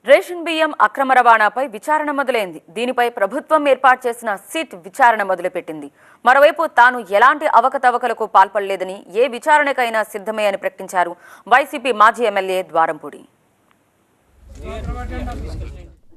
Ration బియ్యం అక్రమ రవాణాపై విచారణ మొదలైంది. దీనిపై ప్రభుత్వం ఏర్పాటు చేసిన సిట్ విచారణ మొదలుపెట్టింది. మరోవైపు తాను ఎలాంటి అవకతవకలకు పాల్పడలేదని, ఏ విచారణకైనా సిద్ధమే అని ప్రకటించారు వైసీపీ మాజీ ఎమ్మెల్యే ద్వారంపూడి.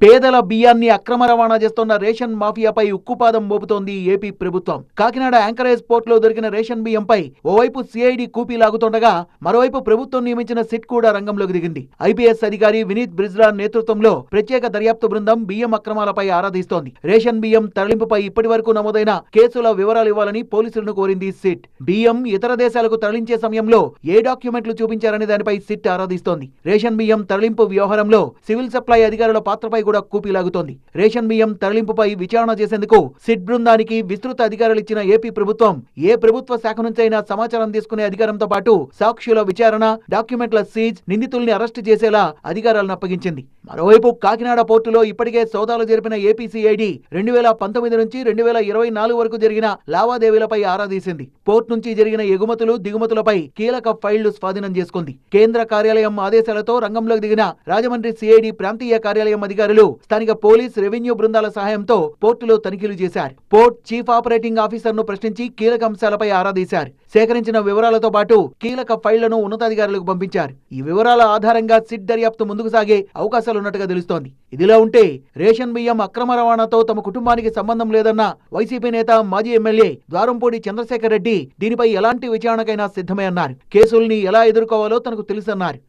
పేదల బియ్యాన్ని అక్రమ రవాణా చేస్తున్న రేషన్ మాఫియాపై ఉక్కుపాదం మోపుతోంది ఏపీ ప్రభుత్వం. కాకినాడ యాంకరేజ్ పోర్టులో దొరికిన రేషన్ బియ్యంపై ఓవైపు సిఐడి కూపీ లాగుతుండగా మరోవైపు ప్రభుత్వం నియమించిన సిట్ కూడా రంగంలోకి దిగింది. ఐపీఎస్ అధికారి వినీత్ బ్రిజ్లాల్ నేతృత్వంలో ప్రత్యేక దర్యాప్తు బృందం బియ్యం అక్రమాలపై ఆరాధిస్తోంది. రేషన్ బియ్యం తరలింపుపై ఇప్పటి వరకు నమోదైన కేసుల వివరాలు ఇవ్వాలని పోలీసులను కోరింది సిట్. బియ్యం ఇతర దేశాలకు తరలించే సమయంలో ఏ డాక్యుమెంట్లు చూపించారనే దానిపై సిట్ ఆరాధిస్తోంది. రేషన్ బియ్యం తరలింపు వ్యవహారంలో సివిల్ సప్లై అధికారుల పాత్రపై కూడా కూపీలాగుతోంది. రేషన్ బియ్యం తరలింపుపై విచారణ చేసేందుకు సిట్ బృందానికి విస్తృత అధికారాలు ఇచ్చిన ఏపీ ప్రభుత్వం ఏ ప్రభుత్వ శాఖ నుంచైనా సమాచారం తీసుకునే అధికారంతో పాటు సాక్షుల విచారణ, డాక్యుమెంట్ల సీజ్, నిందితుల్ని అరెస్టు చేసేలా అధికారాలను అప్పగించింది. మరోవైపు కాకినాడ పోర్టులో ఇప్పటికే సోదాలు జరిపిన ఏపీ సిఐడి 2019 నుంచి 2024 వరకు జరిగిన లావాదేవీలపై ఆరా తీసింది. పోర్టు నుంచి జరిగిన ఎగుమతులు, దిగుమతులపై కీలక ఫైళ్లు స్వాధీనం చేసుకుంది. కేంద్ర కార్యాలయం ఆదేశాలతో రంగంలోకి దిగిన రాజమండ్రి సిఐడి ప్రాంతీయ కార్యాలయం అధికారులు స్థానిక పోలీస్, రెవెన్యూ బృందాల సహాయంతో పోర్టులో తనిఖీలు చేశారు. పోర్ట్ చీఫ్ ఆపరేటింగ్ ఆఫీసర్ ను ప్రశ్నించి కీలక అంశాలపై ఆరా తీశారు. సేకరించిన వివరాలతో పాటు కీలక ఫైళ్లను ఉన్నతాధికారులకు పంపించారు. ఈ వివరాల ఆధారంగా సిట్ దర్యాప్తు ముందుకు సాగే అవకాశాలున్నట్టుగా తెలుస్తోంది. ఇదిలా ఉంటే రేషన్ బియ్యం అక్రమ రవాణాతో తమ కుటుంబానికి సంబంధం లేదన్న వైసీపీ నేత, మాజీ ఎమ్మెల్యే ద్వారంపూడి చంద్రశేఖర్ రెడ్డి దీనిపై ఎలాంటి విచారణకైనా సిద్ధమే అన్నారు. కేసుల్ని ఎలా ఎదుర్కోవాలో తనకు తెలుసన్నారు.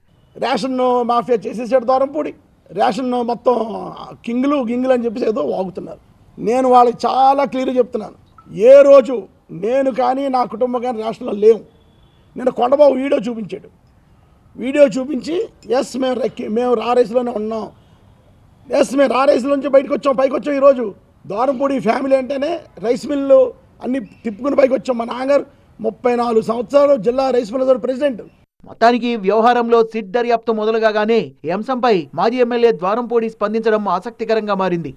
రేషన్ మాఫియా చేసేసాడు ద్వారంపూడి. రేషన్ మొత్తం గింగులు అని చెప్పేసి ఏదో వాగుతున్నారు. నేను వాళ్ళకి చాలా క్లియర్గా చెప్తున్నాను, ఏ రోజు నేను కానీ నా కుటుంబం కానీ రేషన్లో లేవు. నేను కొండబాబు వీడియో చూపించి ఎస్ మేము రారేసులోనే ఉన్నాం, ఎస్ మేము రారేసులో నుంచి బయటకు వచ్చాం, పైకి వచ్చాం. ఈరోజు ద్వారంపూడి ఫ్యామిలీ అంటేనే రైస్ మిల్లు అన్ని తిప్పుకుని పైకి వచ్చాం. మా నాన్నగారు 34 సంవత్సరాలు జిల్లా రైస్ మిల్ ప్రెసిడెంట్. మొత్తానికి వ్యవహారంలో సిట్ దర్యాప్తు మొదలుగానే ఈ అంశంపై మాజీ ఎమ్మెల్యే ద్వారంపూడి స్పందించడం ఆసక్తికరంగా మారింది.